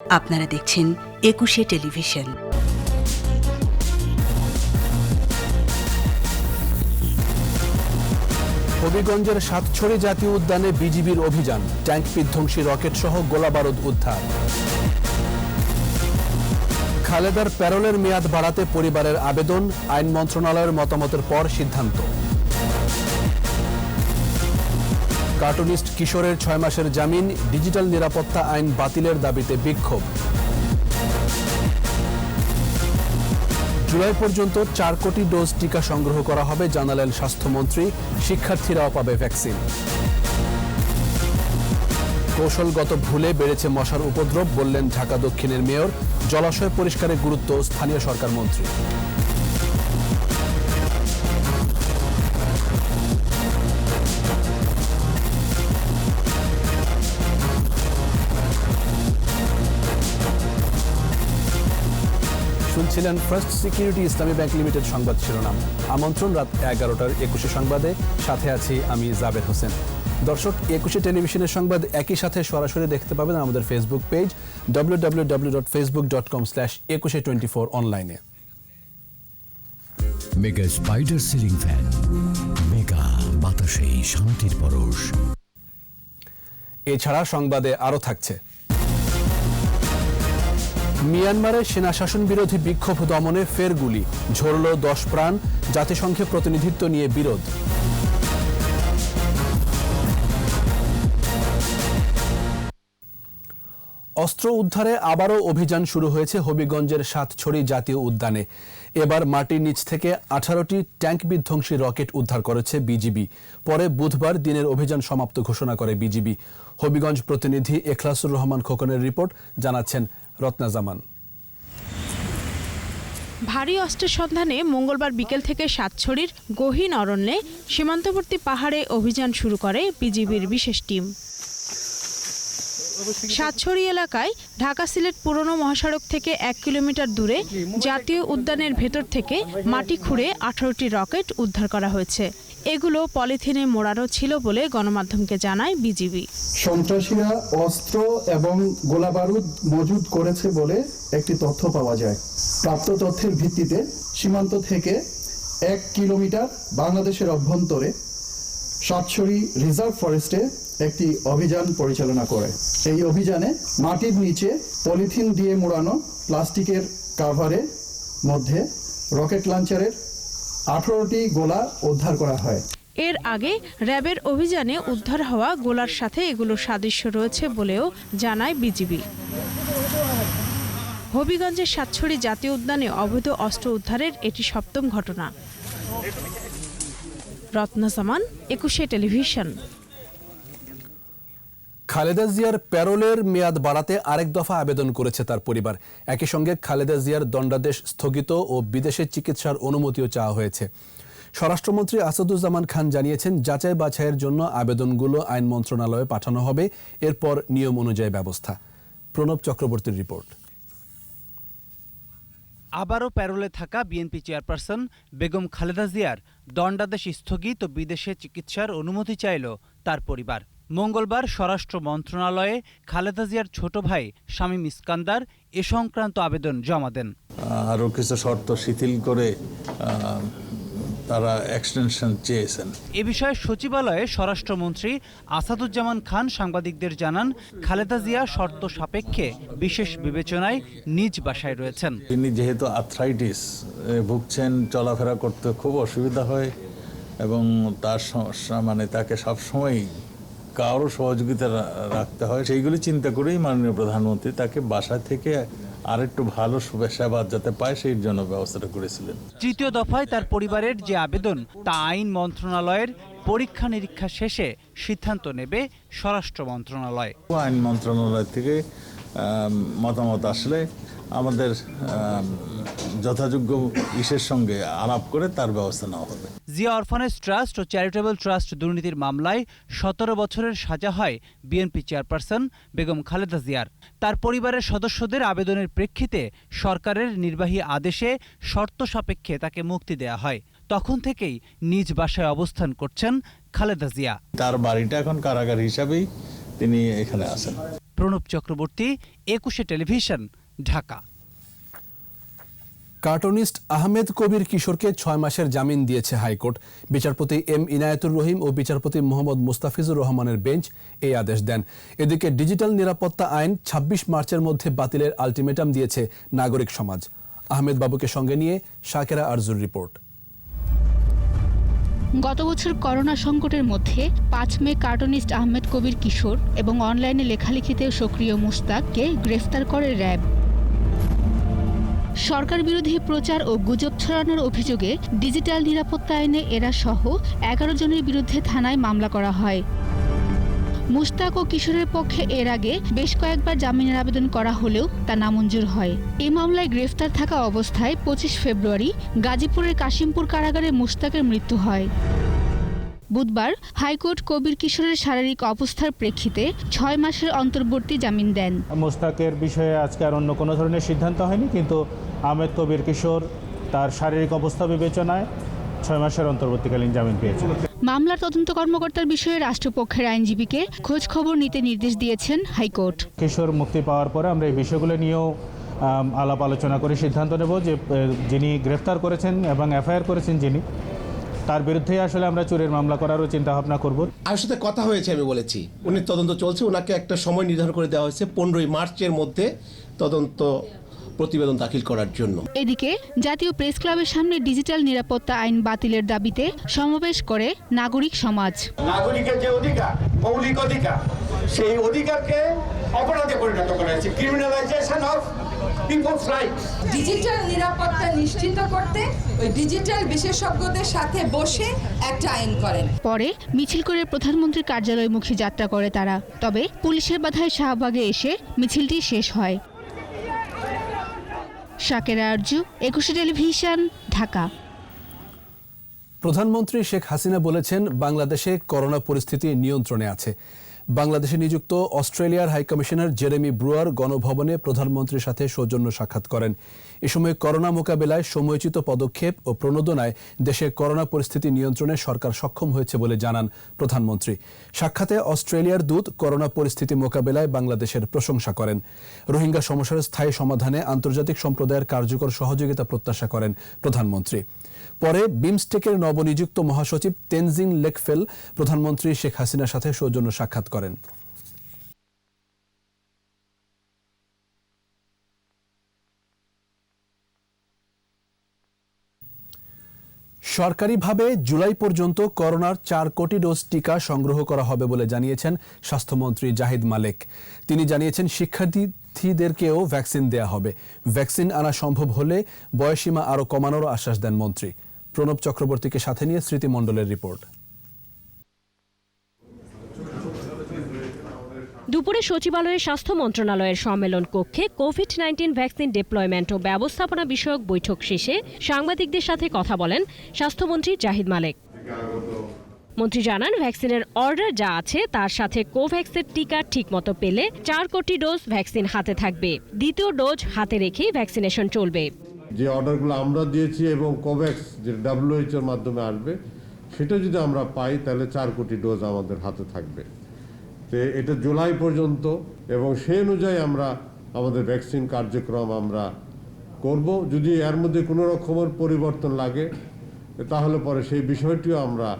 আপনারা দেখছেন একুশে টেলিভিশন। হবিগঞ্জের সাতছড়ি জাতীয় উদ্যানে বিজিবির অভিযান, ট্যাঙ্ক বিধ্বংসী রকেট সহ গোলাবারুদ উদ্ধার। খালেদার প্যারোলের মেয়াদ বাড়াতে পরিবারের আবেদন, আইন মন্ত্রণালয়ের মতামতের পর সিদ্ধান্ত। কার্টুনিস্ট কিশোরের 6 মাসের জামিন, ডিজিটাল নিরাপত্তা আইন বাতিলের দাবিতে বিক্ষোভ। জুলাই পর্যন্ত 4 কোটি ডোজ টিকা সংগ্রহ করা হবে, জানালেন স্বাস্থ্যমন্ত্রী। শিক্ষার্থীরাও পাবে ভ্যাকসিন। কৌশলগত ভুলে বেড়েছে মশার উপদ্রব, বললেন ঢাকা দক্ষিণের মেয়র। জলাশয় পরিষ্কারের গুরুত্ব স্থানীয় সরকার মন্ত্রী। শুনছিলেন ফার্স্ট সিকিউরিটি ইসলামী ব্যাংক লিমিটেড সংবাদ শিরোনাম। আমন্ত্রণ রাত 11টার 21 সংবাদে, সাথে আছি আমি জাবের হোসেন। দর্শক, 21 টেলিভিশনের সংবাদ একই সাথে সরাসরি দেখতে পাবেন আমাদের ফেসবুক পেজ www.facebook.com/2124 অনলাইনে। Mega spider ceiling fan, mega বাতাসে শান্তির পরশ। এছাড়া সংবাদে আরও থাকছে: মিয়ানমারে সেনা শাসন বিরোধী বিক্ষোভ দমনে ফের গুলি, ঝরল 10 প্রাণ, জাতিসংঘে প্রতিনিধিত্ব নিয়ে বিরোধ। অস্ত্র উদ্ধারে আবারও অভিযান শুরু হয়েছে হবিগঞ্জের সাতছড়ি জাতীয় উদ্যানে। এবার মাটির নিচ থেকে 18টি ট্যাঙ্ক বিধ্বংসী রকেট উদ্ধার করেছে বিজিবি। পরে বুধবার দিনের অভিযান সমাপ্ত ঘোষণা করে বিজিবি। হবিগঞ্জ প্রতিনিধি এখলাসুর রহমান খোকনের রিপোর্ট, জানাচ্ছেন রত্না জামান। ভারী অস্ত্রের সন্ধানে মঙ্গলবার বিকেল থেকে সাতছড়ির গহীন অরণ্যে সীমান্তবর্তী পাহাড়ে অভিযান শুরু করে বিজিবির বিশেষ টিম। সাতছড়ি এলাকায় ঢাকা সিলেট পুরনো মহাসড়ক থেকে 1 কিলোমিটার দূরে জাতীয় উদ্যানের ভেতর থেকে মাটি খুঁড়ে 18টি রকেট উদ্ধার করা হয়েছে। এগুলো পলিথিনে মোড়ানো ছিল বলে গণমাধ্যমকে জানায় বিজিবি। সন্ত্রাসীরা অস্ত্র এবং গোলাবারুদ মজুদ করেছে বলে একটি তথ্য পাওয়া যায়। প্রাপ্ত তথ্যের ভিত্তিতে সীমান্ত থেকে 1 কিলোমিটার বাংলাদেশের অভ্যন্তরে সাতছড়ি রিজার্ভ ফরেস্টে একটি অভিযান পরিচালনা করে। এই অভিযানে মাটির নিচে পলিথিন দিয়ে মোড়ানো প্লাস্টিকের কাভারের মধ্যে রকেট লঞ্চারের 18টি গোলা উদ্ধার করা হয়। এর আগে র্যাবের অভিযানে উদ্ধার হওয়া গোলার সাথে এগুলো সাদৃশ্য রয়েছে বলেও জানায় বিজিবি। হবিগঞ্জের সাতছড়ি জাতীয় উদ্যানে অবৈধ অস্ত্র উদ্ধারের এটি 7ম ঘটনা। রত্না জামান, 21 টেলিভিশন। খালেদা জিয়ার প্যারোলের মেয়াদ বাড়াতে আরেক দফা আবেদন করেছে তার পরিবার। একই সঙ্গে খালেদা জিয়ার দণ্ডাদেশ স্থগিত ও বিদেশে চিকিৎসার অনুমতিও চাওয়া হয়েছে। স্বরাষ্ট্রমন্ত্রী আসাদুজ্জামান খান জানিয়েছেন, যাচাই বাছাইয়ের জন্য আবেদনগুলো আইন মন্ত্রণালয়ে পাঠানো হবে, এরপর নিয়ম অনুযায়ী ব্যবস্থা। প্রণব চক্রবর্তীর রিপোর্ট। আবারও প্যারোলে থাকা বিএনপি চেয়ারপারসন বেগম খালেদা জিয়ার দণ্ডাদেশ স্থগিত ও বিদেশে চিকিৎসার অনুমতি চাইল তার পরিবার। মঙ্গলবার স্বরাষ্ট্র মন্ত্রণালয়ে খালেদা জিয়ার ছোট ভাই শামীম ইস্কান্দার এ সংক্রান্ত আবেদন জমা দেন। আরও কিছু শর্ত শিথিল করে তারা এক্সটেনশন চেয়েছেন। এ বিষয়ে সচিবালয়ে স্বরাষ্ট্রমন্ত্রী আসাদুজ্জামান খান সাংবাদিকদের জানান, খালেদা জিয়া শর্ত সাপেক্ষে বিশেষ বিবেচনায় নিজ বাসায় রয়েছেন। তিনি যেহেতু আর্থ্রাইটিস ভুগছেন, চলাফেরা করতে খুব অসুবিধা হয় এবং তার তাকে সবসময় কারো সহযোগিতা রাখতে হয়। সেইগুলি চিন্তা করেই মাননীয় প্রধানমন্ত্রী তাকে বাসা থেকে আরেকটু ভালো সেবা যাতে পায় সেই জন্য ব্যবস্থাটা করেছিলেন। তৃতীয় দফায় তার পরিবারের যে আবেদন তা আইন মন্ত্রণালয়ের পরীক্ষা নিরীক্ষা শেষে সিদ্ধান্ত নেবে স্বরাষ্ট্র মন্ত্রণালয়। আইন মন্ত্রণালয় থেকে মতামত আসলে আমাদের যথাযোগ্য ইসের সঙ্গে আলাপ করে তার ব্যবস্থা নেওয়া হবে। জিয়া অরফানেজ ট্রাস্ট ও চ্যারিটেবল ট্রাস্ট দুর্নীতির মামলায় 17 বছরের সাজা হয় বিএনপি চেয়ারপারসন বেগম খালেদা জিয়ার। তার পরিবারের সদস্যদের আবেদনের প্রেক্ষিতে সরকারের নির্বাহী আদেশে শর্ত সাপেক্ষে তাকে মুক্তি দেয়া হয়। তখন থেকেই নিজ বাসায় অবস্থান করছেন খালেদা জিয়া। তার বাড়িটা এখন কারাগার হিসাবেই তিনি এখানে আছেন। প্রণব চক্রবর্তী, 21 টেলিভিশন, ঢাকা। কার্টুনিস্ট আহমেদ কবির কিশোরকে 6 মাসের জামিন দিয়েছে হাইকোর্ট। বিচারপতি এম ইনায়েতুর রহিম ও বিচারপতি মোহাম্মদ মুস্তাফিজুর রহমানের বেঞ্চ এই আদেশ দেন। এদিকে ডিজিটাল নিরাপত্তা আইন 26 মার্চের মধ্যে বাতিলের আলটিমেটাম দিয়েছে নাগরিক সমাজ। আহমেদ বাবুকে সঙ্গে নিয়ে শাকেরা আরজুর রিপোর্ট। গত বছর করোনা সংকটের মধ্যে 5 মে কার্টুনিস্ট আহমেদ কবির কিশোর এবং অনলাইনে লেখালেখিতে সক্রিয় মুস্তাককে গ্রেফতার করে র্যাব। সরকার বিরোধী প্রচার ও গুজব ছড়ানোর অভিযোগে ডিজিটাল নিরাপত্তা আইনে এরা সহ 11 জনের বিরুদ্ধে থানায় মামলা করা হয়। মুস্তাক ও কিশোরের পক্ষে এর আগে বেশ কয়েকবার জামিনের আবেদন করা হলেও তা নামঞ্জুর হয়। এই মামলায় গ্রেফতার থাকা অবস্থায় 25 ফেব্রুয়ারি গাজীপুরের কাশিমপুর কারাগারে মুস্তাকের মৃত্যু হয়। বুধবার হাইকোর্ট কবির কিশোরের শারীরিক অবস্থার প্রেক্ষিতে 6 মাসের অন্তর্বর্তী জামিন দেন। মুস্তাকের বিষয়ে আজকে আর অন্য কোনো ধরনের সিদ্ধান্ত হয়নি, কিন্তু আহমেদ কবির কিশোর তার শারীরিক অবস্থা বিবেচনায় 6 মাসের অন্তর্বর্তীকালীন জামিন পেয়েছেন। মামলার তদন্ত কর্মকর্তার বিষয়ে রাষ্ট্রপক্ষের আইনজীবীকে খোঁজ খবর নিতে নির্দেশ দিয়েছেন হাইকোর্ট। কিশোর মুক্তি পাওয়ার পরে আমরা এই বিষয়গুলো নিয়েও আলাপ আলোচনা করে সিদ্ধান্ত নেব যে যিনি গ্রেফতার করেছেন এবং এফআইআর করেছেন যিনি, তার বিরুদ্ধে আসলে আমরা চুরির মামলা করারও চিন্তা ভাবনা করব। আর সাথে কথা হয়েছে, আমি বলেছি উনি তদন্ত চলছে, ওনাকে একটা সময় নির্ধারণ করে দেওয়া হয়েছে 15 মার্চের মধ্যে তদন্ত প্রতিবেদন দাখিল করার জন্য। এদিকে জাতীয় প্রেস ক্লাবের সামনে ডিজিটাল নিরাপত্তা আইন বাতিলের দাবিতে সমাবেশ করে নাগরিক সমাজ। নাগরিকের যে অধিকার, মৌলিক অধিকার, সেই অধিকারকে অপরাধে পরিণত করা হয়েছে, criminalisation of people's rights. Digital নিরাপত্তা নিশ্চিত করতে ওই ডিজিটাল বিশেষজ্ঞদের সাথে বসে একটা আইন করেন। পরে মিছিল করে প্রধানমন্ত্রীর কার্যালয়মুখী যাত্রা করে তারা। তবে পুলিশের বাধায় শাহবাগে এসে মিছিলটি শেষ হয়। শাকেরা আরজু, 21 টেলিভিশন, ঢাকা। প্রধানমন্ত্রী শেখ হাসিনা বলেছেন, বাংলাদেশে করোনা পরিস্থিতি নিয়ন্ত্রণে আছে। বাংলাদেশে নিযুক্ত অস্ট্রেলিয়ার হাইকমিশনার জেরেমি ব্রুয়ার গণভবনে প্রধানমন্ত্রীর সাথে সৌজন্য সাক্ষাৎ করেন। এ সময় করোনা মোকাবেলায় সময়োচিত পদক্ষেপ ও প্রণোদনায় দেশে করোনা পরিস্থিতি নিয়ন্ত্রণে সরকার সক্ষম হয়েছে বলে জানান প্রধানমন্ত্রী। সাক্ষাতে অস্ট্রেলিয়ার দূত করোনা পরিস্থিতি মোকাবেলায় বাংলাদেশের প্রশংসা করেন। রোহিঙ্গা সমস্যার স্থায়ী সমাধানে আন্তর্জাতিক সম্প্রদায়ের কার্যকর সহযোগিতা প্রত্যাশা করেন প্রধানমন্ত্রী। পরে বিমস্টেকের নবনিযুক্ত মহাসচিব তেনজিং লেকফেল প্রধানমন্ত্রী শেখ হাসিনার সাথে সৌজন্য সাক্ষাৎ করেন। সরকারিভাবে জুলাই পর্যন্ত করোনার 4 কোটি ডোজ টিকা সংগ্রহ করা হবে বলে জানিয়েছেন স্বাস্থ্যমন্ত্রী জাহিদ মালেক। তিনি জানিয়েছেন, শিক্ষার্থীদেরকেও ভ্যাকসিন দেয়া হবে। ভ্যাকসিন আনা সম্ভব হলে বয়সীমা আরও কমানোর আশ্বাস দেন মন্ত্রী। প্রণব চক্রবর্তীকে সাথে নিয়ে স্মৃতি মণ্ডলের রিপোর্ট। দুপুরে সচিবালয়ে স্বাস্থ্য মন্ত্রণালয়ের সম্মেলন কক্ষে কোভিড-19 ভ্যাকসিন ডিপ্লয়মেন্ট ও ব্যবস্থাপনা বিষয়ক বৈঠক শেষে সাংবাদিকদের সাথে কথা বলেন স্বাস্থ্যমন্ত্রী জাহিদ মালেক। মন্ত্রী জানান, ভ্যাকসিনের অর্ডার যা আছে তার সাথে কোভ্যাক্সের টিকা ঠিকমতো পেলে 4 কোটি ডোজ ভ্যাকসিন হাতে থাকবে। দ্বিতীয় ডোজ হাতে রেখেই ভ্যাকসিনেশন চলবে। যে অর্ডারগুলো আমরা দিয়েছি এবং কোভ্যাক্স যে WHO এর মাধ্যমে আসবে, সেটা যদি আমরা পাই তাহলে 4 কোটি ডোজ আমাদের হাতে থাকবে। তো এটা জুলাই পর্যন্ত, এবং সেই অনুযায়ী আমরা আমাদের ভ্যাকসিন কার্যক্রম আমরা করব। যদি এর মধ্যে কোনো রকমের পরিবর্তন লাগে তাহলে পরে সেই বিষয়টিও আমরা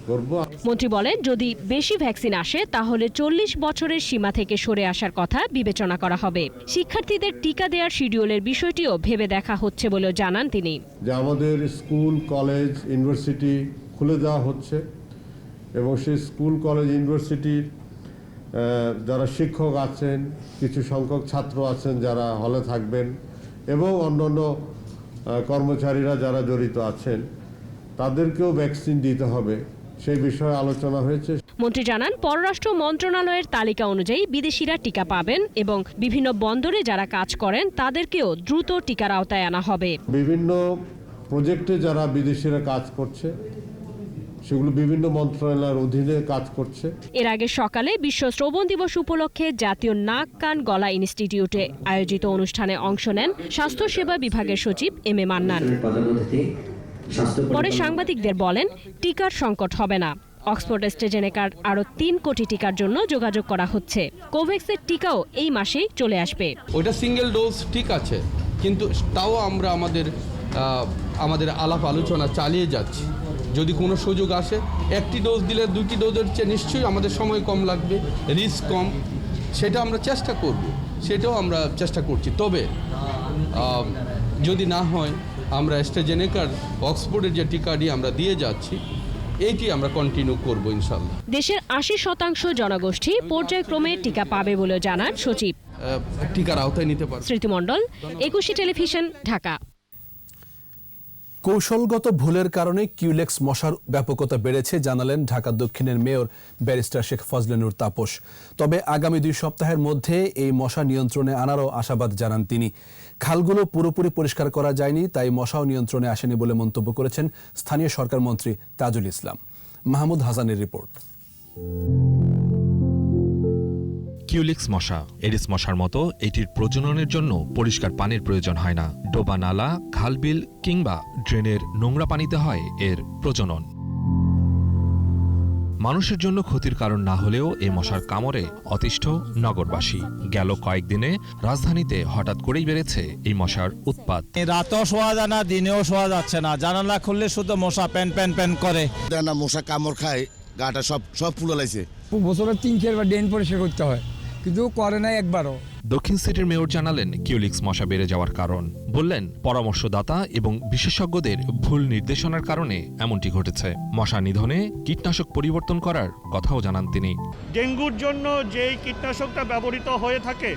করব। মন্ত্রী বলেন, যদি বেশি ভ্যাকসিন আসে তাহলে 40 বছরের সীমা থেকে সরে আসার কথা বিবেচনা করা হবে। শিক্ষার্থীদের টিকা দেওয়ার শিডিউলের বিষয়টিও ভেবে দেখা হচ্ছে বলেও জানান তিনি। যে আমাদের স্কুল, কলেজ, ইউনিভার্সিটি খুলে দেওয়া হচ্ছে এবং সেই স্কুল, কলেজ, ইউনিভার্সিটির যারা শিক্ষক আছেন, কিছু সংখ্যক ছাত্র আছেন যারা হলে থাকবেন এবং অন্যান্য কর্মচারীরা যারা জড়িত আছেন, তাদেরকেও ভ্যাকসিন দিতে হবে, সেই বিষয়ে আলোচনা হয়েছে। মন্ত্রী জানান, পররাষ্ট্র মন্ত্রণালয়ের তালিকা অনুযায়ী বিদেশিরা টিকা পাবেন এবং বিভিন্ন বন্দরে যারা কাজ করেন তাদেরকেও দ্রুত টিকার আওতায় আনা হবে। বিভিন্ন প্রজেক্টে যারা বিদেশিরা কাজ করছে সেগুলো বিভিন্ন মন্ত্রণালয়ের অধীনে কাজ করছে। এর আগে সকালে বিশ্ব শ্রবণ দিবস উপলক্ষে জাতীয় নাক কান গলা ইনস্টিটিউটে আয়োজিত অনুষ্ঠানে অংশ নেন স্বাস্থ্য সেবা বিভাগের সচিব এম এ মান্নান। পরে সাংবাদিকদের বলেন, টিকার সংকট হবে না, অক্সফোর্ড অ্যাস্ট্রাজেনেকার আরও 3 কোটি টিকার জন্য যোগাযোগ করা হচ্ছে। কোভ্যাক্সের টিকাও এই মাসেই চলে আসবে। ওইটা সিঙ্গেল ডোজ ঠিক আছে, কিন্তু তাও আমরা আমাদের আলাপ আলোচনা চালিয়ে যাচ্ছি। যদি কোনো সুযোগ আসে, একটি ডোজ দিলে 2টি ডোজের চেয়ে নিশ্চয়ই আমাদের সময় কম লাগবে, রিস্ক কম, সেটা আমরা চেষ্টা করব, সেটাও আমরা চেষ্টা করছি। তবে যদি না হয়, আমরা অ্যাস্ট্রাজেনেকার অক্সফোর্ডের যে টিকাটি আমরা দিয়ে যাচ্ছি, এইটি আমরা কন্টিনিউ করব ইনশাল্লাহ। দেশের 80% জনগোষ্ঠী পর্যায়ক্রমে টিকা পাবে বলে জানান সচিব। টিকার আওতায় নিতে পারবে। স্মৃতিমণ্ডল, একুশে টেলিভিশন, ঢাকা। কৌশলগত ভুলের কারণে কিউলেক্স মশার ব্যাপকতা বেড়েছে জানালেন ঢাকা দক্ষিণের মেয়র ব্যারিস্টার শেখ ফজলে নূর তাপস। তবে আগামী 2 সপ্তাহের মধ্যে এই মশা নিয়ন্ত্রণে আনারও আশাবাদ জানান তিনি। খালগুলো পুরোপুরি পরিষ্কার করা যায়নি, তাই মশাও নিয়ন্ত্রণে আসেনি বলে মন্তব্য করেছেন স্থানীয় সরকার মন্ত্রী তাজুল ইসলাম। মাহমুদ হাসানের রিপোর্ট। কিউলিক্স মশা এডিস মশার মতো এটির প্রজননের জন্য পরিষ্কার পানির প্রয়োজন হয় না। ডোবা, নালা, খালবিল কিংবা ড্রেনের নোংরা পানিতে হয় এর প্রজনন। মানুষের জন্য ক্ষতির কারণ না হলেও এই মশার কামড়ে অতিষ্ঠ নগরবাসী। গেল কয়েকদিনে রাজধানীতে হঠাৎ করেই বেড়েছে এই মশার উৎপাত। রাতেও শোয়া যায় না, দিনেও শোয়া যাচ্ছে না, জানালা খুললে শুধু মশা প্যান প্যান প্যান করে। মশা কামড় খায়, গাটা সব পুড়ে লাইছে। বছরে 3-4 বার ড্রেন পরিষ্কার করতে হয়, কিন্তু করে না একবারও। দক্ষিণ সিটির মেয়র জানালেন কিউলিক্স মশা বেড়ে যাওয়ার কারণ। বললেন, পরামর্শদাতা এবং বিশেষজ্ঞদের ভুল নির্দেশনার কারণে এমনটি ঘটেছে। মশা নিধনে কীটনাশক পরিবর্তন করার কথাও জানান তিনি। ডেঙ্গুর জন্য যেই কীটনাশকটা ব্যবহৃত হয়ে থাকে,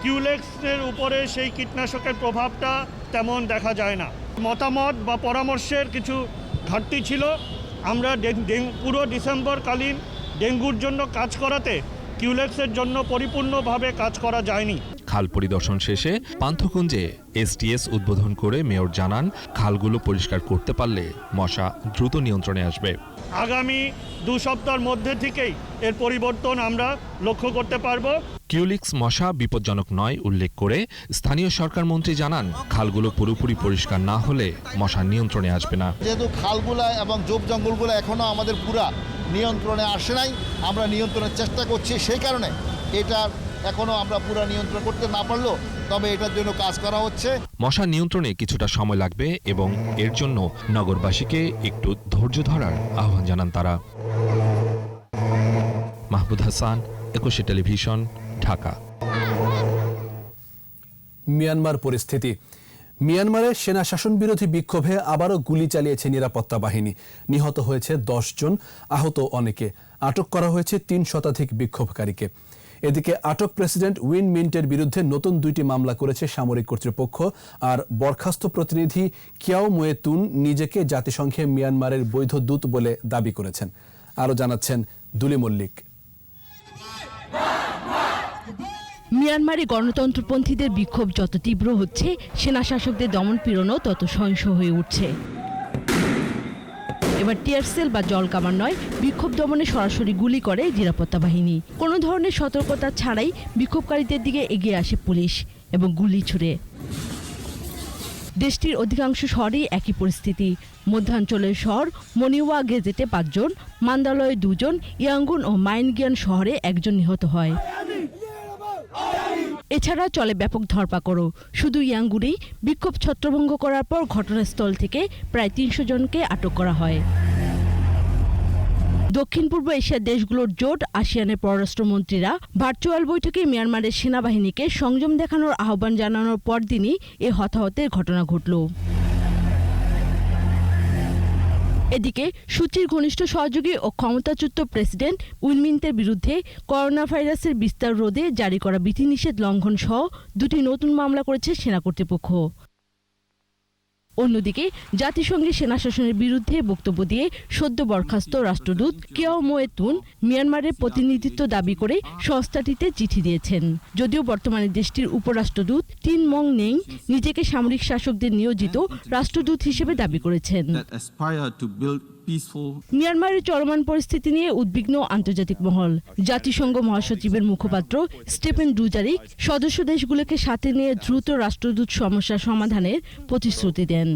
কিউলেক্সের উপরে সেই কীটনাশকের প্রভাবটা তেমন দেখা যায় না। মতামত বা পরামর্শের কিছু ঘাটতি ছিল। আমরা পুরো ডিসেম্বরকালীন ডেঙ্গুর জন্য কাজ করাতে কিউলেক্সের জন্য পরিপূর্ণভাবে কাজ করা যায়নি। খাল পরিদর্শন শেষে পান্থকুঞ্জে এসটিএস উদ্বোধন করে মেয়র জানান, খালগুলো পরিষ্কার করতে পারলে মশা দ্রুত নিয়ন্ত্রণে আসবে। আগামী 2 সপ্তাহের মধ্যে থেকেই এর পরিবর্তন আমরা লক্ষ্য করতে পারবো। কিউলিক্স মশা বিপজ্জনক নয় উল্লেখ করে স্থানীয় সরকার মন্ত্রী জানান, খালগুলো পুরোপুরি পরিষ্কার না হলে মশা নিয়ন্ত্রণে আসবে না। যেহেতু খালগুলা এবং জোপ জঙ্গলগুলো এখনো আমাদের পুরা নিয়ন্ত্রণে আসে নাই, আমরা নিয়ন্ত্রণের চেষ্টা করছি। সেই কারণে এটার এখনো আমরা পুরো নিয়ন্ত্রণ করতে না পারলেও তবে এটার জন্য কাজ করা হচ্ছে। মশা নিয়ন্ত্রণে কিছুটা সময় লাগবে এবং এর জন্য নগরবাসীকে একটু ধৈর্য ধরার আহ্বান জানান তারা। মাহমুদ হাসান, একুশে টেলিভিশন, ঢাকা। মিয়ানমার পরিস্থিতি। মিয়ানমারে সেনা শাসন বিরোধী বিক্ষোভে আবারও গুলি চালিয়েছে নিরাপত্তা বাহিনী। নিহত হয়েছে 10 জন, আহত অনেকে। আটক করা হয়েছে 3 শতাধিক বিক্ষোভকারীকে। এদিকে আটক প্রেসিডেন্ট উইন মিন্টের বিরুদ্ধে নতুন 2টি মামলা করেছে সামরিক কর্তৃপক্ষ। আর বরখাস্ত প্রতিনিধি কিয়াও মোয়ে তুন নিজেকে জাতিসংঘে মিয়ানমারের বৈধ দূত বলে দাবি করেছেন। আরও জানাচ্ছেন দুলি মল্লিক। মিয়ানমারে গণতন্ত্রপন্থীদের বিক্ষোভ যত তীব্র হচ্ছে, সেনা শাসকদের দমনপীড়নও তত সহিংস হয়ে উঠছে। এবার টিয়ারসেল বা জল কামান নয়, বিক্ষোভ দমনে সরাসরি গুলি করে নিরাপত্তা বাহিনী। কোনো ধরনের সতর্কতা ছাড়াই বিক্ষোভকারীদের দিকে এগিয়ে আসে পুলিশ এবং গুলি ছুড়ে। দেশটির অধিকাংশ শহরেই একই পরিস্থিতি। মধ্যাঞ্চলের শহর মনিওয়া গেজেটে 5 জন, মান্দালয়ে 2 জন, ইয়াঙ্গুন ও মাইনগিয়ান শহরে 1 জন নিহত হয়। এছাড়া চলে ব্যাপক ধরপাকড়ও। শুধু ইয়াঙ্গুনেই বিক্ষোভ ছত্রভঙ্গ করার পর ঘটনাস্থল থেকে প্রায় 300 জনকে আটক করা হয়। দক্ষিণ পূর্ব এশিয়ার দেশগুলোর জোট আসিয়ানের পররাষ্ট্রমন্ত্রীরা ভার্চুয়াল বৈঠকে মিয়ানমারের সেনাবাহিনীকে সংযম দেখানোর আহ্বান জানানোর পরদিনই এ হতাহতের ঘটনা ঘটল। এদিকে সূচির ঘনিষ্ঠ সহযোগী ও ক্ষমতাচ্যুত প্রেসিডেন্ট উইন মিন্টের বিরুদ্ধে করোনা ভাইরাসের বিস্তার রোধে জারি করা বিধিনিষেধ লঙ্ঘন সহ 2টি নতুন মামলা করেছে সেনা কর্তৃপক্ষ। অন্যদিকে জাতিসংঘের সেনা শাসনের বিরুদ্ধে বক্তব্য দিয়ে সদ্য বরখাস্ত রাষ্ট্রদূত কিয়াও মোয়ে তুন মিয়ানমারের প্রতিনিধিত্ব দাবি করে সংস্থাটিতে চিঠি দিয়েছেন। যদিও বর্তমানে দেশটির উপরাষ্ট্রদূত টিন মং নেং নিজেকে সামরিক শাসকদের নিয়োজিত রাষ্ট্রদূত হিসেবে দাবি করেছেন। মিয়ানমারের চলমান পরিস্থিতি নিয়ে উদ্বিগ্ন আন্তর্জাতিক মহল। জাতিসংঘ মহাসচিবের মুখপাত্র স্টেফেন ডুজারিক সদস্য দেশগুলোকে সাথে নিয়ে দ্রুত রাষ্ট্রদূত সমস্যা সমাধানের প্রতিশ্রুতি দেন।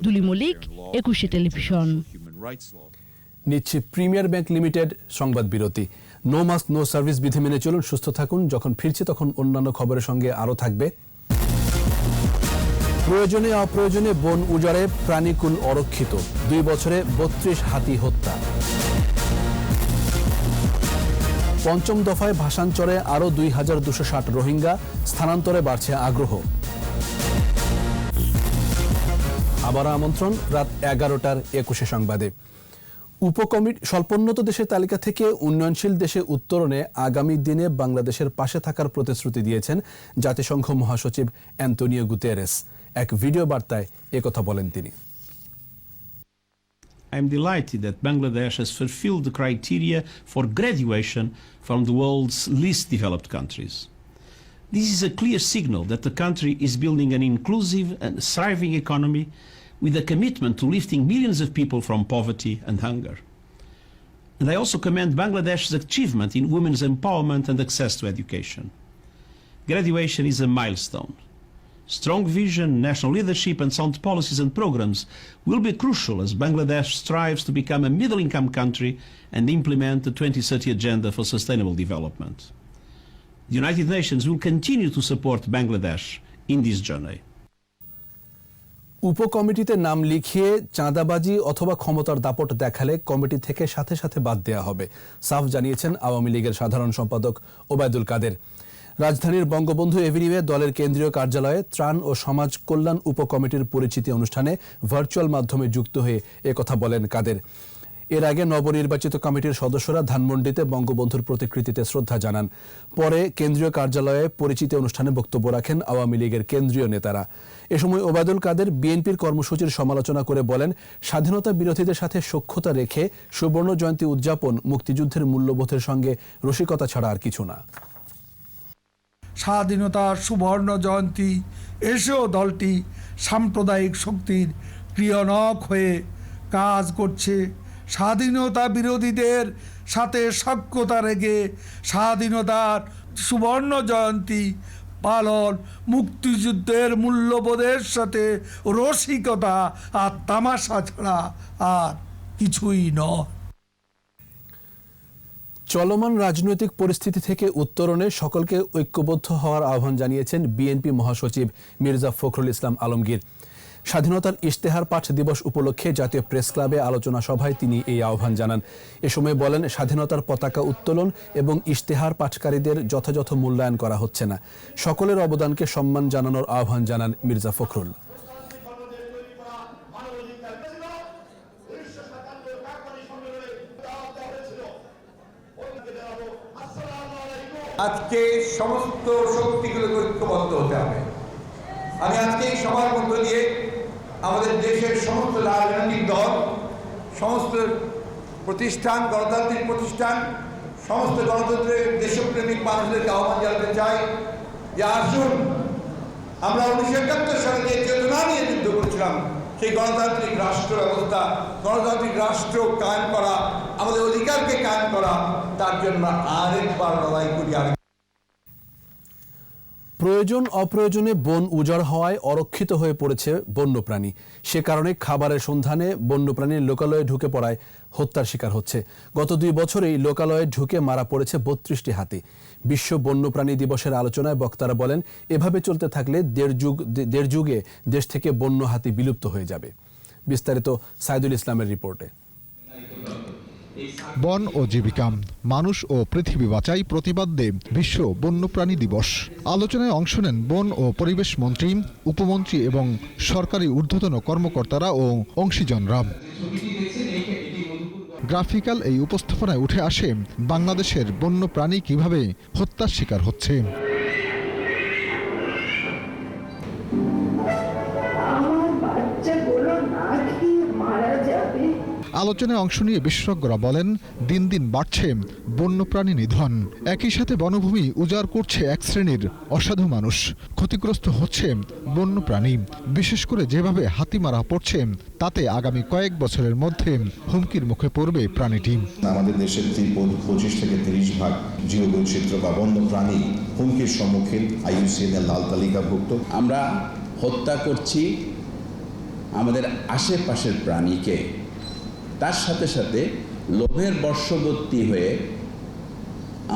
দুলি মল্লিক, 21 টেলিভিশন। নিচ্ছে প্রিমিয়ার ব্যাংক লিমিটেড সংবাদ বিরতি। নো মাস্ক নো সার্ভিস বিধি মেনে চলুন, সুস্থ থাকুন। যখন ফিরছি তখন অন্যান্য খবরের সঙ্গে আরও থাকবে। প্রয়োজনে অপ্রয়োজনে বন উজাড়ে প্রাণীকুল অরক্ষিত, 2 বছরে 32 হাতি হত্যা। পঞ্চম দফায় ভাসানচরে আরও 2260 রোহিঙ্গা, স্থানান্তরে বাড়ছে আগ্রহ। আবার আমন্ত্রণ রাত 11টার 21 সংবাদে। স্বল্পোন্নত দেশের তালিকা থেকে উন্নয়নশীল দেশে উত্তরণে আগামী দিনে বাংলাদেশের পাশে থাকার প্রতিশ্রুতি দিয়েছেন জাতিসংঘ মহাসচিব অ্যান্তোনিও গুতেরেস। এক ভিডিও বার্তায় একথা বলেন তিনি। I am delighted that Bangladesh has fulfilled the criteria for graduation from the world's least developed countries. This is a clear signal that the country is building an inclusive and thriving economy with a commitment to lifting millions of people from poverty and hunger. And I also commend Bangladesh's achievement in women's empowerment and access to education. Graduation is a milestone. Strong vision, national leadership and sound policies and programs will be crucial as Bangladesh strives to become a middle-income country and implement the 2030 Agenda for Sustainable Development. The United Nations will continue to support Bangladesh in this journey. উপকমিটিতে নাম লিখিয়ে চাঁদাবাজি অথবা ক্ষমতার দাপট দেখালে committee থেকে সাথে সাথে বাদ দেওয়া হবে, সাফ জানিয়েছেন আওয়ামী লীগের সাধারণ সম্পাদক ওবায়দুল কাদের। রাজধানীর বঙ্গবন্ধু এভিনিউয়ে দলের কেন্দ্রীয় কার্যালয়ে ত্রাণ ও সমাজ কল্যাণ উপকমিটির পরিচিতি অনুষ্ঠানে ভার্চুয়াল মাধ্যমে যুক্ত হয়ে একথা বলেন কাদের। এর আগে নবনির্বাচিত কমিটির সদস্যরা ধানমন্ডিতে বঙ্গবন্ধুর প্রতিকৃতিতে শ্রদ্ধা জানান। পরে কেন্দ্রীয় কার্যালয়ে পরিচিতি অনুষ্ঠানে বক্তব্য রাখেন আওয়ামী লীগের কেন্দ্রীয় নেতারা। এ সময় ওবায়দুল কাদের বিএনপির কর্মসূচির সমালোচনা করে বলেন, স্বাধীনতা বিরোধীদের সাথে সখ্যতা রেখে সুবর্ণ জয়ন্তী উদযাপন মুক্তিযুদ্ধের মূল্যবোধের সঙ্গে রসিকতা ছাড়া আর কিছু না। স্বাধীনতার সুবর্ণ জয়ন্তী এসেও দলটি সাম্প্রদায়িক শক্তির ক্রিয়ানক হয়ে কাজ করছে। স্বাধীনতা বিরোধীদের সাথে সখ্যতা রেখে স্বাধীনতার সুবর্ণ জয়ন্তী পালন মুক্তিযুদ্ধের মূল্যবোধের সাথে রসিকতা আর তামাশা ছাড়া আর কিছুই নয়। চলমান রাজনৈতিক পরিস্থিতি থেকে উত্তরণে সকলকে ঐক্যবদ্ধ হওয়ার আহ্বান জানিয়েছেন বিএনপি মহাসচিব মির্জা ফখরুল ইসলাম আলমগীর। স্বাধীনতার ইশতেহার পাঠ দিবস উপলক্ষে জাতীয় প্রেস ক্লাবে আলোচনা সভায় তিনি এই আহ্বান জানান। এ সময় বলেন, স্বাধীনতার পতাকা উত্তোলন এবং ইশতেহার পাঠকারীদের যথাযথ মূল্যায়ন করা হচ্ছে না। সকলের অবদানকে সম্মান জানানোর আহ্বান জানান মির্জা ফখরুল। আজকে সমস্ত শক্তিগুলোকে ঐক্যবদ্ধ হতে হবে। আমি আজকে এই সভার মধ্য দিয়ে আমাদের দেশের সমস্ত রাজনৈতিক দল, সমস্ত প্রতিষ্ঠান, গণতান্ত্রিক প্রতিষ্ঠান, সমস্ত গণতন্ত্রের দেশপ্রেমিক মানুষদেরকে আহ্বান জানাতে চাই যে আসুন আমরা 1971 সালে যে চেতনা নিয়ে যুদ্ধ করেছিলাম, সেই গণতান্ত্রিক রাষ্ট্র ব্যবস্থা, গণতান্ত্রিক রাষ্ট্র কায়েম করা, আমাদের অধিকারকে কায়েম করা, তার জন্য আরেকবার লড়াই করি। প্রয়োজন অপ্রয়োজনে বন উজাড় হওয়ায় অরক্ষিত হয়ে পড়েছে বন্যপ্রাণী। সে কারণে খাবারের সন্ধানে বন্যপ্রাণীর লোকালয়ে ঢুকে পড়ায় হত্যার শিকার হচ্ছে। গত 2 বছরেই লোকালয়ে ঢুকে মারা পড়েছে 32টি হাতি। বিশ্ব বন্যপ্রাণী দিবসের আলোচনায় বক্তারা বলেন, এভাবে চলতে থাকলে দেড় যুগে দেশ থেকে বন্য হাতি বিলুপ্ত হয়ে যাবে। বিস্তারিত সাইদুল ইসলামের রিপোর্টে। বন ও জীবিকা, মানুষ ও পৃথিবী বাঁচাই প্রতিপাদ্যে বিশ্ব বন্যপ্রাণী দিবস। আলোচনায় অংশ নেন বন ও পরিবেশ মন্ত্রী, উপমন্ত্রী এবং সরকারি ঊর্ধ্বতন কর্মকর্তারা ও অংশীজনরা। গ্রাফিক্যাল এই উপস্থাপনায় উঠে আসে বাংলাদেশের বন্যপ্রাণী কিভাবে হত্যার শিকার হচ্ছে। আলোচনায় অংশ নিয়ে বিশেষজ্ঞরা বলেন, দিন দিন বাড়ছে বন্যপ্রাণী নিধন। একই সাথে বনভূমি উজাড় করছে এক শ্রেণীর অসাধু মানুষ। ক্ষতিগ্রস্ত হচ্ছে বন্যপ্রাণী, বিশেষ করে যেভাবে হাতি মারা পড়ছে তাতে আগামী কয়েক বছরের মধ্যে হুমকির মুখে পড়বে প্রাণীটি। আমাদের দেশের 25 থেকে 30 ভাগ জীববৈচিত্র্য বা বন্যপ্রাণী হুমকির সম্মুখীন, IUCN এর লাল তালিকাভুক্ত। আমরা হত্যা করছি আমাদের আশেপাশের প্রাণীকে, তার সাথে সাথে লোভের বশবর্তী হয়ে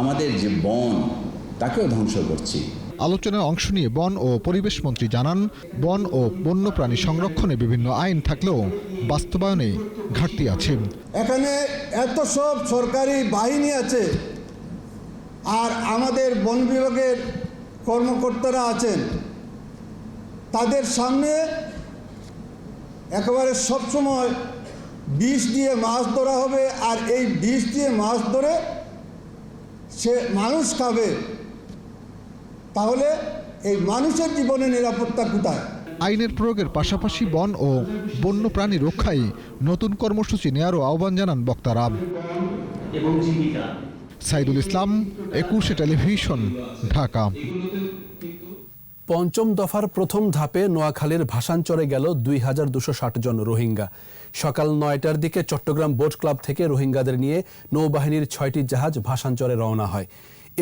আমাদের যে বন তাকেও ধ্বংস করছি। আলোচনায় অংশ নিয়ে বন ও পরিবেশ মন্ত্রী জানান, বন ও বন্যপ্রাণী সংরক্ষণে বিভিন্ন আইন থাকলেও বাস্তবায়নে ঘাটতি আছে। এখানে এত সব সরকারি বাহিনী আছে আর আমাদের বন বিভাগের কর্মকর্তারা আছেন, তাদের সামনে একেবারে সবসময় বিষ দিয়ে মাছ ধরা হবে, আর এই বিষ দিয়ে মাছ ধরে সে মানুষ খাবে, তাহলে এই মানুষের জীবনে নিরাপত্তা কোথায়? আইনের প্রয়োগের পাশাপাশি বন ও বন্যপ্রাণী রক্ষায় নতুন কর্মসূচি নেওয়ারও আহ্বান জানান বক্তারা। সাইদুল ইসলাম, 21 টেলিভিশন, ঢাকা। পঞ্চম দফার প্রথম ধাপে নোয়াখালীর ভাসানচরে গেল 2260 জন রোহিঙ্গা। সকাল 9টার দিকে চট্টগ্রাম বোট ক্লাব থেকে রোহিঙ্গাদের নিয়ে নৌবাহিনীর 6টি জাহাজ ভাসানচরে রওনা হয়।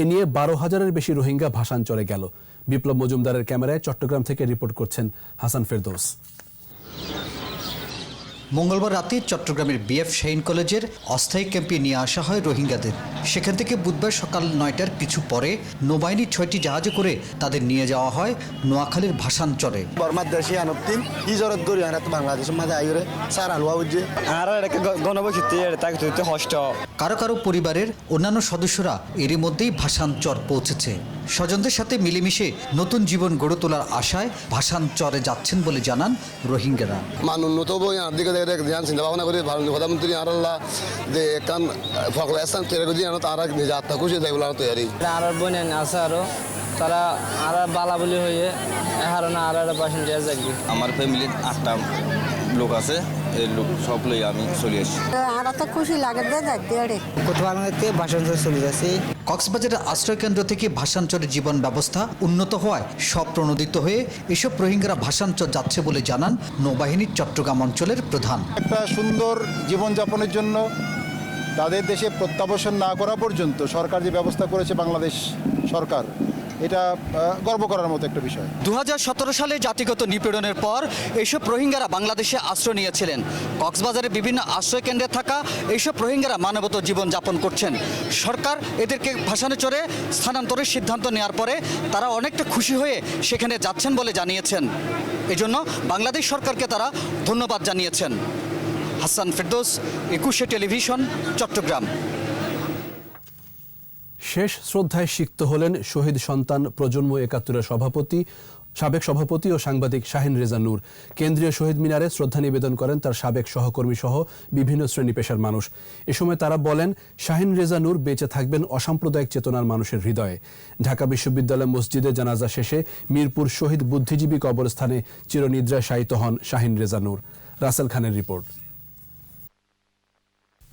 এ নিয়ে 12,000-এর বেশি রোহিঙ্গা ভাসানচরে গেল। বিপ্লব মজুমদারের ক্যামেরায় চট্টগ্রাম থেকে রিপোর্ট করছেন হাসান ফেরদৌস। মঙ্গলবার রাতে চট্টগ্রামের BF শাহীন কলেজের অস্থায়ী ক্যাম্পে নিয়ে আসা হয় রোহিঙ্গাদের। সেখান থেকে বুধবার সকাল 9টার কিছু পরে নৌবাহিনীর 6টি জাহাজে করে তাদের নিয়ে যাওয়া হয় নোয়াখালীর ভাসানচরে। কারো কারো পরিবারের অন্যান্য সদস্যরা এরই মধ্যেই ভাসানচর পৌঁছেছে। স্বজনদের সাথে মিলেমিশে নতুন জীবন গড়ে তোলার আশায় ভাসানচরে যাচ্ছেন বলে জানান রোহিঙ্গারা। চিন্তা ভাবনা করি প্রধানমন্ত্রী আল্লাহ যে কান ফকল আসান তেরে গদি আনো তারা নিজে আত্মা খুশি দেয় বলে তৈরি আর বোন আছে আরো তারা আর বালা বলি হয়ে আর না আর পার্সেন্ট যাবে। আমার ফ্যামিলির 8টা লোক আছে, এই লোক সব লই আমি চলে আসি। আর তো খুশি লাগে যাইতে কোথাও ভাসানচর চলে যাচ্ছি। কক্সবাজারের আশ্রয় কেন্দ্র থেকে ভাসানচরের জীবন ব্যবস্থা উন্নত হওয়ায় স্বপ্রণোদিত হয়ে এসব রোহিঙ্গারা ভাসানচর যাচ্ছে বলে জানান নৌবাহিনীর চট্টগ্রাম অঞ্চলের প্রধান। একটা সুন্দর জীবনযাপনের জন্য তাদের দেশে প্রত্যাবর্তন না করা পর্যন্ত সরকার যে ব্যবস্থা করেছে বাংলাদেশ সরকার, এটা গর্ব করার মতো একটা বিষয়। 2017 সালে জাতিগত নিপীড়নের পর এইসব রোহিঙ্গারা বাংলাদেশে আশ্রয় নিয়েছিলেন। কক্সবাজারের বিভিন্ন আশ্রয় কেন্দ্রে থাকা এইসব রোহিঙ্গারা মানবত জীবন যাপন করছেন। সরকার এদেরকে ভাসানচরে স্থানান্তরের সিদ্ধান্ত নেওয়ার পরে তারা অনেকটা খুশি হয়ে সেখানে যাচ্ছেন বলে জানিয়েছেন। এজন্য বাংলাদেশ সরকারকে তারা ধন্যবাদ জানিয়েছেন। হাসান ফেরদৌস, 21 টেলিভিশন, চট্টগ্রাম। শেষ শ্রদ্ধায় সিক্ত হলেন শহীদ সন্তান প্রজন্ম 71-এর সাবেক সভাপতি ও সাংবাদিক শাহিন রেজা নূর। কেন্দ্রীয় শহীদ মিনারে শ্রদ্ধা নিবেদন করেন তার সাবেক সহকর্মী সহ বিভিন্ন শ্রেণী পেশার মানুষ। এ সময় তারা বলেন, শাহিন রেজা নূর বেঁচে থাকবেন অসাম্প্রদায়িক চেতনার মানুষের হৃদয়ে। ঢাকা বিশ্ববিদ্যালয় মসজিদে জানাজা শেষে মিরপুর শহীদ বুদ্ধিজীবী কবরস্থানে চিরনিদ্রায় শায়িত হন শাহিন রেজা নূর। রাসেল খানের রিপোর্ট।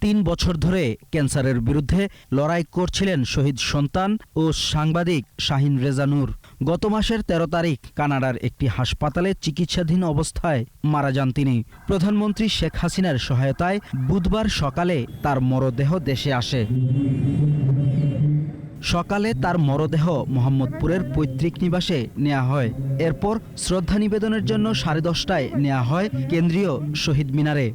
3 বছর ধরে ক্যান্সারের বিরুদ্ধে লড়াই করছিলেন শহীদ সন্তান ও সাংবাদিক শাহিন রেজা নূর। গত মাসের 13 তারিখ কানাডার একটি হাসপাতালে চিকিৎসাধীন অবস্থায় মারা যান তিনি। প্রধানমন্ত্রী শেখ হাসিনার সহায়তায় বুধবার সকালে তার মরদেহ দেশে আসে। সকালে তার মরদেহ মোহাম্মদপুরের পৈতৃক নিবাসে নেওয়া হয়। এরপর শ্রদ্ধা নিবেদনের জন্য 10:30টায় নেওয়া হয় কেন্দ্রীয় শহীদ মিনারে।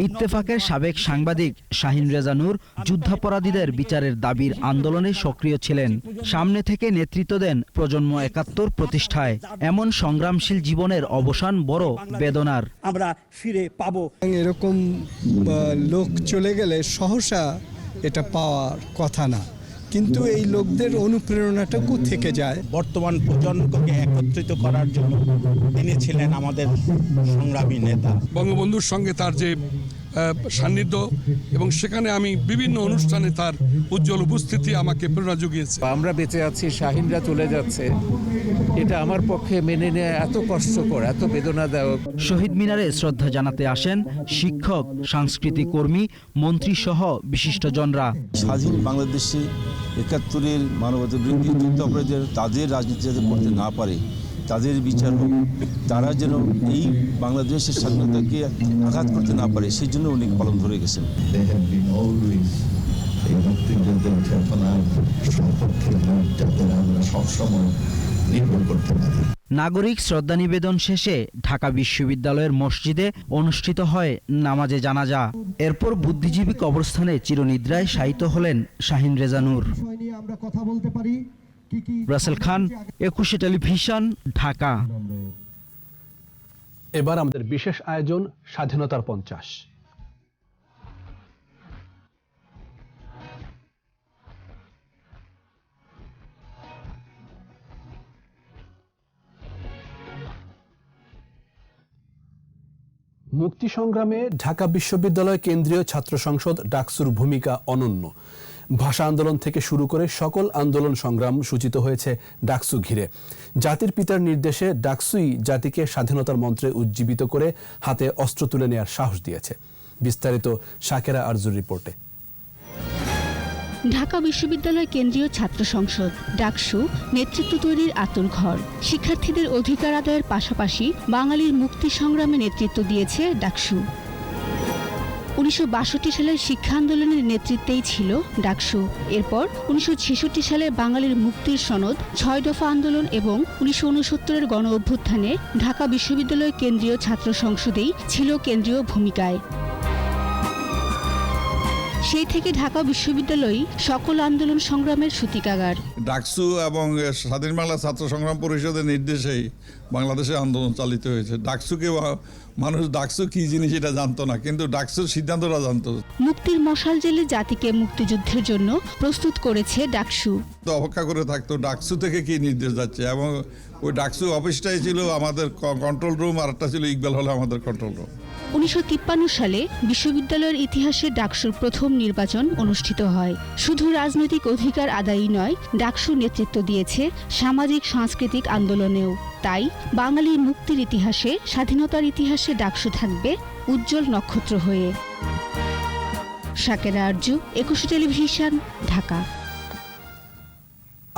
ইত্তেফাকের সাবেক সাংবাদিক শাহিন রেজা নূর যুদ্ধাপরাধীদের বিচারের দাবির আন্দোলনে সক্রিয় ছিলেন। সামনে থেকে নেতৃত্ব দেন প্রজন্ম 71 প্রতিষ্ঠায়। এমন সংগ্রামশীল জীবনের অবসান বড় বেদনার। আমরা ফিরে পাবো এরকম লোক চলে গেলে সহসা এটা পাওয়ার কথা না, কিন্তু এই লোকদের অনুপ্রেরণাটুকু থেকে যায়। বর্তমান প্রজন্মকে একত্রিত করার জন্য তিনি ছিলেন আমাদের সংগ্রামী নেতা। বঙ্গবন্ধুর সঙ্গে তার যে সান্নিধ্য এবং সেখানে আমি বিভিন্ন অনুষ্ঠানে তার উজ্জ্বল উপস্থিতি আমাকে প্রেরণা জুগিয়েছে। আমরা বেঁচে আছি, শাহিনরা চলে যাচ্ছে, এটা আমার পক্ষে মেনে নেওয়া এত কষ্টকর, এত বেদনাদায়ক। শহীদ মিনারে শ্রদ্ধা জানাতে আসেন শিক্ষক, সাংস্কৃতিক কর্মী, মন্ত্রী সহ বিশিষ্টজনরা। স্বাধীন বাংলাদেশে ৭১-এর মানবতাবিরোধী যুদ্ধ অপরাধীদের তাদের রাজনীতি যাতে করতে না পারে, তাদের বিচার হোক, তারা যেন এই বাংলাদেশের স্বাধীনতাকে আঘাত করতে না পারে, সেই জন্য উনি কলম ধরে গেছেন। নাগরিক শ্রদ্ধা নিবেদন শেষে ঢাকা বিশ্ববিদ্যালয়ের মসজিদে অনুষ্ঠিত হয় নামাজে জানাজা। এরপর বুদ্ধিজীবী কবরস্থানে চিরনিদ্রায় শায়িত হলেন শাহিন রেজা নূর। রাসেল খান, ২১ টেলিভিশন, ঢাকা। এবার আমাদের বিশেষ আয়োজন স্বাধীনতার ৫০। মুক্তি সংগ্রামে ঢাকা বিশ্ববিদ্যালয় কেন্দ্রীয় ছাত্র সংসদ ডাকসুর ভূমিকা অনন্য। ভাষা আন্দোলন থেকে শুরু করে সকল আন্দোলন সংগ্রাম সূচিত হয়েছে ডাকসু ঘিরে। জাতির পিতার নির্দেশে ডাকসুই জাতিকে স্বাধীনতার মন্ত্রে উজ্জীবিত করে হাতে অস্ত্র তুলে নেয়ার সাহস দিয়েছে। বিস্তারিত শাকেরা আরজুর রিপোর্টে। ঢাকা বিশ্ববিদ্যালয় কেন্দ্রীয় ছাত্র সংসদ ডাকসু নেতৃত্ব তৈরির আঁতুড়ঘর। শিক্ষার্থীদের অধিকার আদায়ের পাশাপাশি বাঙালির মুক্তি সংগ্রামে নেতৃত্ব দিয়েছে ডাকসু। ১৯৬২ সালের শিক্ষা আন্দোলনের নেতৃত্বেই ছিল ডাকসু। এরপর ১৯৬৬ সালে বাঙালির মুক্তির সনদ, ৬ দফা আন্দোলন এবং ১৯৬৯-এর গণ অভ্যুত্থানে ঢাকা বিশ্ববিদ্যালয় কেন্দ্রীয় ছাত্র সংসদেই ছিল কেন্দ্রীয় ভূমিকায়। সেই থেকে ঢাকা বিশ্ববিদ্যালয় সকল আন্দোলন সংগ্রামের সূতিকাগার। ডাকসু এবং স্বাধীন বাংলা ছাত্র সংগ্রাম পরিষদের নির্দেশেই বাংলাদেশে আন্দোলন চালিত হয়েছে। ডাকসুকে মানুষ ডাকসু কি জিনিস এটা জানতো না, কিন্তু ডাকসুর সিদ্ধান্তটা জানতো। মুক্তির মশাল জেলে জাতিকে মুক্তিযুদ্ধের জন্য প্রস্তুত করেছে ডাকসু। তো অপেক্ষা করে থাকতো ডাকসু থেকে কি নির্দেশ যাচ্ছে, এবং ওই ডাকসু অফিসটাই ছিল আমাদের কন্ট্রোল রুম, আর একটা ছিল ইকবাল হলে আমাদের কন্ট্রোল রুম। ১৯৫৩ সালে বিশ্ববিদ্যালয়ের ইতিহাসে ডাকসুর প্রথম নির্বাচন অনুষ্ঠিত হয়। শুধু রাজনৈতিক অধিকার আদায়ই নয়, ডাকসু নেতৃত্ব দিয়েছে সামাজিক সাংস্কৃতিক আন্দোলনেও। তাই বাঙালির মুক্তির ইতিহাসে, স্বাধীনতার ইতিহাসে ডাকসু থাকবে উজ্জ্বল নক্ষত্র হয়ে। শাকেরা আরজু, ২১ টেলিভিশন, ঢাকা।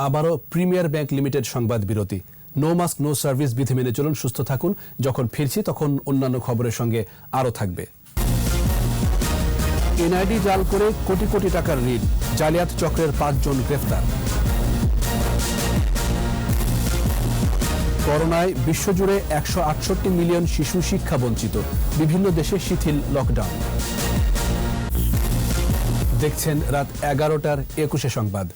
আবারও প্রিমিয়ার ব্যাংক লিমিটেড সংবাদ বিরতি। নো মাস্ক নো সার্ভিস বিধি মেনে চলুন, সুস্থ থাকুন। যখন ফিরছি তখন অন্যান্য খবরের সঙ্গে আরও থাকবে। এনআইডি জাল করে কোটি কোটি টাকার ঋণ, জালিয়াত চক্রের ৫ জন গ্রেফতার। করোনায় বিশ্বজুড়ে ১৬৮ মিলিয়ন শিশু শিক্ষা বঞ্চিত, বিভিন্ন দেশে শিথিল লকডাউন। দেখছেন রাত ১১টার ২১ সংবাদ।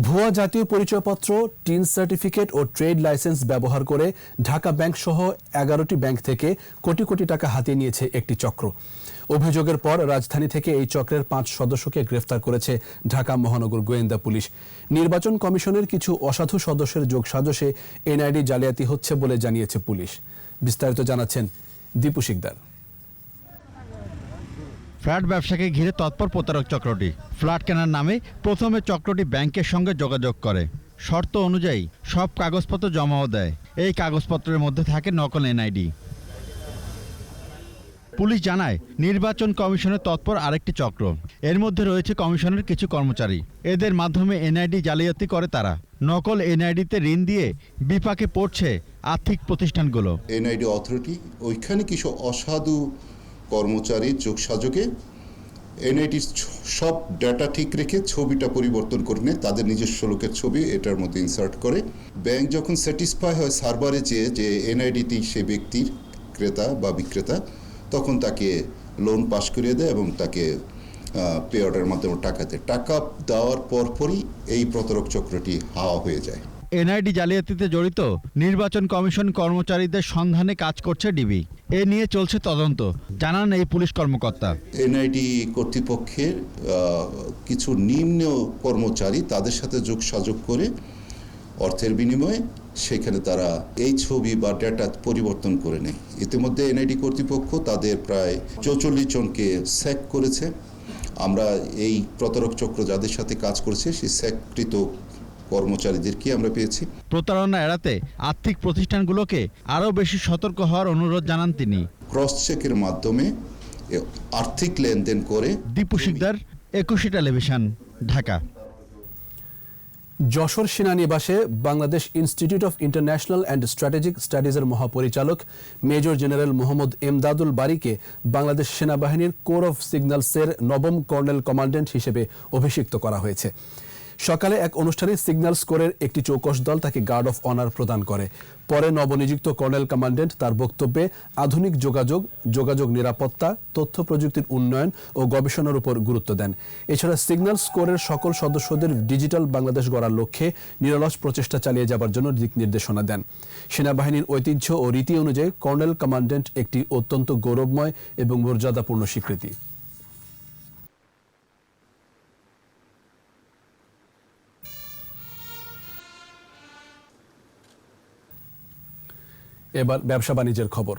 ভুয়া জাতীয় পরিচয়পত্র, টিন সার্টিফিকেট ও ট্রেড লাইসেন্স ব্যবহার করে ঢাকা ব্যাংক সহ ১১টি ব্যাংক থেকে কোটি কোটি টাকা হাতিয়ে নিয়েছে একটি চক্র। অভিযোগের পর রাজধানী থেকে এই চক্রের ৫ সদস্যকে গ্রেফতার করেছে ঢাকা মহানগর গোয়েন্দা পুলিশ। নির্বাচন কমিশনের কিছু অসাধু সদস্যের যোগসাজশে এনআইডি জালিয়াতি হচ্ছে বলে জানিয়েছে পুলিশ। বিস্তারিত জানাচ্ছেন দীপু শিকদার। ফ্ল্যাট ব্যবসাকে ঘিরে তৎপর প্রতারক চক্রটি। ফ্ল্যাট কেনার নামে প্রথমে চক্রটি ব্যাংকের সঙ্গে যোগাযোগ করে, শর্ত অনুযায়ী সব কাগজপত্র জমাও দেয়। এই কাগজপত্রের মধ্যে থাকে নকল এনআইডি। পুলিশ জানায় নির্বাচন কমিশনের তৎপর আরেকটি চক্র। এর মধ্যে রয়েছে কমিশনের কিছু কর্মচারী। এদের মাধ্যমে এনআইডি জালিয়াতি করে তারা। নকল এনআইডিতে ঋণ দিয়ে বিপাকে পড়ছে আর্থিক প্রতিষ্ঠানগুলো। এনআইডি অথরিটি ওইখানে কিছু অসাধু কর্মচারীর যোগসাযোগে এনআইডির সব ডাটা ঠিক রেখে ছবিটা পরিবর্তন করে নেয়, তাদের নিজস্ব লোকের ছবি এটার মধ্যে ইনসার্ট করে। ব্যাংক যখন স্যাটিসফাই হয় সার্ভারে চেয়ে যে এনআইডিটি সে ব্যক্তির, ক্রেতা বা বিক্রেতা, তখন তাকে লোন পাস করিয়ে দেয় এবং তাকে পে অর্ডারের মাধ্যমে টাকা দেওয়ার পরপরই এই প্রতারক চক্রটি হাওয়া হয়ে যায়। এনআইডি জালিয়াতিতে জড়িত নির্বাচন কমিশন কর্মচারীদের সন্ধানে কাজ করছে ডিবি। এ নিয়ে চলছে তদন্ত, জানান এই পুলিশ কর্মকর্তা। এনআইডি কর্তৃপক্ষের কিছু নিম্ন কর্মচারী তাদের সাথে যোগসাযোগ করে অর্থের বিনিময়ে সেখানে তারা এই ছবি বা ডেটা পরিবর্তন করে নেয়। ইতিমধ্যে এনআইডি কর্তৃপক্ষ তাদের প্রায় 44 জনকে স্যাক করেছে। আমরা এই প্রতারক চক্র যাদের সাথে কাজ করেছে সেই স্যাককৃত কর্মচারীদেরকে আমরা পেয়েছি। প্রতারণা এড়াতে আর্থিক প্রতিষ্ঠানগুলোকে আরও বেশি সতর্ক হওয়ার অনুরোধ জানান তিনি। ক্রস চেকের মাধ্যমে আর্থিক লেনদেন করে। দীপু শিকদার, একুশে টেলিভিশন, ঢাকা। যশোর সেনানিবাসে Bangladesh institute of international and strategic স্টাডিজের মহাপরিচালক মেজর জেনারেল মোহাম্মদ এমদাদুল বারীকে বাংলাদেশ সেনাবাহিনীর কোর অফ সিগন্যালসের নবম কর্নেল কমান্ড্যান্ট হিসেবে অভিষিক্ত করা হয়েছে। সকালে এক অনুষ্ঠানে সিগন্যাল স্কোরের একটি চৌকস দল তাকে গার্ড অফ অনার প্রদান করে। পরে নবনিযুক্ত কর্নেল কমান্ড্যান্ট তার বক্তব্যে আধুনিক যোগাযোগ নিরাপত্তা, তথ্য প্রযুক্তির উন্নয়ন ও গবেষণার উপর গুরুত্ব দেন। এছাড়া সিগন্যাল স্কোরের সকল সদস্যদের ডিজিটাল বাংলাদেশ গড়ার লক্ষ্যে নিরলস প্রচেষ্টা চালিয়ে যাবার জন্য দিক নির্দেশনা দেন। সেনাবাহিনীর ঐতিহ্য ও রীতি অনুযায়ী কর্নেল কমান্ড্যান্ট একটি অত্যন্ত গৌরবময় এবং মর্যাদাপূর্ণ স্বীকৃতি। এবার ব্যবসা বাণিজ্যের খবর।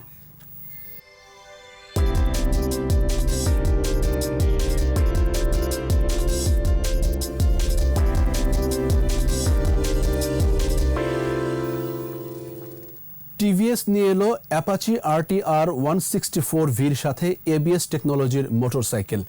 টিভিএস নিয়ে এলো অ্যাপাচি RTR 164V'র সাথে ABS টেকনোলজির মোটরসাইকেল।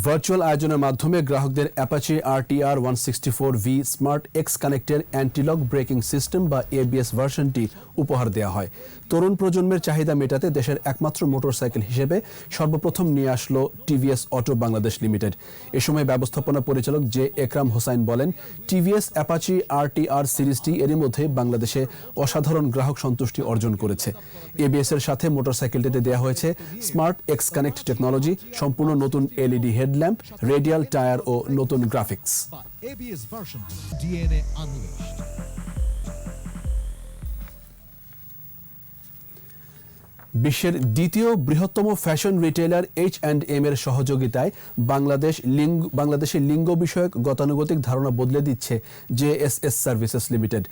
ভার্চুয়াল আয়োজনের মাধ্যমে গ্রাহকদের Apache RTR 164V smart X কানেক্টের অ্যান্টিলক ব্রেকিং সিস্টেম বা ABS ভার্সনটি উপহার দেওয়া হয়। তরুণ প্রজন্মের চাহিদা মেটাতে দেশের একমাত্র মোটরসাইকেল হিসেবে সর্বপ্রথম নিয়ে আসলো টিভিএস অটো বাংলাদেশ লিমিটেড। এ সময় ব্যবস্থাপনা পরিচালক জে একরাম হোসাইন বলেন, টিভিএস অ্যাপাচি RTR সিরিজটি এরই মধ্যে বাংলাদেশে অসাধারণ গ্রাহক সন্তুষ্টি অর্জন করেছে। ABS এর সাথে মোটরসাইকেলটিতে দেওয়া হয়েছে স্মার্ট এক্স কানেক্ট টেকনোলজি, সম্পূর্ণ নতুন LED হেডল্যাম্প, রেডিয়াল টায়ার ও নতুন গ্রাফিক্স। বিশ্বের দ্বিতীয় বৃহত্তম ফ্যাশন রিটেইলার H&M এর সহযোগিতায় বাংলাদেশে লিঙ্গ বিষয়ক গতানুগতিক ধারণা বদলে দিচ্ছে JSS সার্ভিসেস লিমিটেড।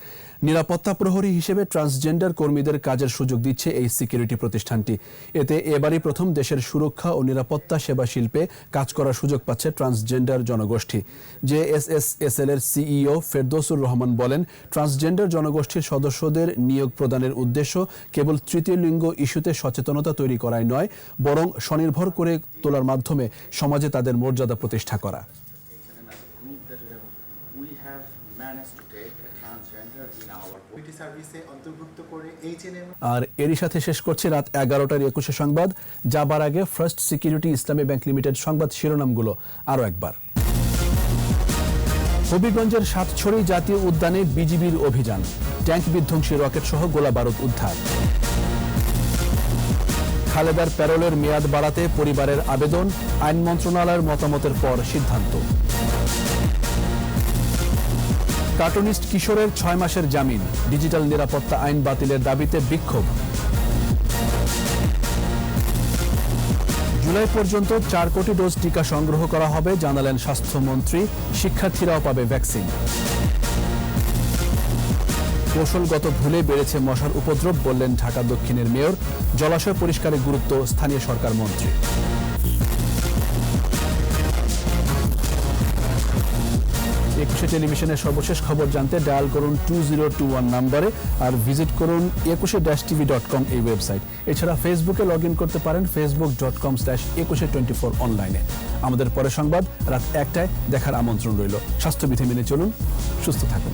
নিরাপত্তা প্রহরী হিসেবে ট্রান্সজেন্ডার কর্মীদের কাজের সুযোগ দিচ্ছে এই সিকিউরিটি প্রতিষ্ঠানটি। এতে এবারই প্রথম দেশের সুরক্ষা ও নিরাপত্তা সেবা শিল্পে কাজ করার সুযোগ পাচ্ছে ট্রান্সজেন্ডার জনগোষ্ঠী। JSSSL এর CEO ফেরদৌসুর রহমান বলেন, ট্রান্সজেন্ডার জনগোষ্ঠীর সদস্যদের নিয়োগ প্রদানের উদ্দেশ্য কেবল তৃতীয় লিঙ্গ ইস্যুতে সচেতনতা তৈরি করাই নয়, বরং স্বনির্ভর করে তোলার মাধ্যমে সমাজে তাদের মর্যাদা প্রতিষ্ঠা করা। আর এরই সাথে শেষ করছি রাত 11টার 21 সংবাদ। যাবার আগে ফার্স্ট সিকিউরিটি ইসলামী ব্যাংক লিমিটেড সংবাদ শিরোনামগুলো আরো একবার। হবিগঞ্জের সাতছড়ি জাতীয় উদ্যানে বিজিবির অভিযান, ট্যাঙ্ক বিধ্বংসী রকেট সহ গোলা বারুদ উদ্ধার। খালেদার প্যারোলের মেয়াদ বাড়াতে পরিবারের আবেদন, আইন মন্ত্রণালয়ের মতামতের পর সিদ্ধান্ত। কার্টুনিস্ট কিশোরের 6 মাসের জামিন, ডিজিটাল নিরাপত্তা আইন বাতিলের দাবিতে বিক্ষোভ। জুলাই পর্যন্ত 4 কোটি ডোজ টিকা সংগ্রহ করা হবে, জানালেন স্বাস্থ্যমন্ত্রী। শিক্ষার্থীরাও পাবে ভ্যাকসিন। কৌশলগত ভুলে বেড়েছে মশার উপদ্রব, বললেন ঢাকা দক্ষিণের মেয়র। জলাশয় পরিষ্কারের গুরুত্ব স্থানীয় সরকার মন্ত্রী। একুশে টেলিভিশনের সর্বশেষ খবর জানতে ডায়াল করুন 2021 নম্বরে আর ভিজিট করুন ekushe-tv.com এই ওয়েবসাইট। এছাড়া ফেসবুকে লগ ইন করতে পারেন facebook.com/ekushe24 অনলাইনে। আমাদের পরের সংবাদ রাত 1টায় দেখার আমন্ত্রণ রইল। স্বাস্থ্যবিধি মেনে চলুন, সুস্থ থাকুন।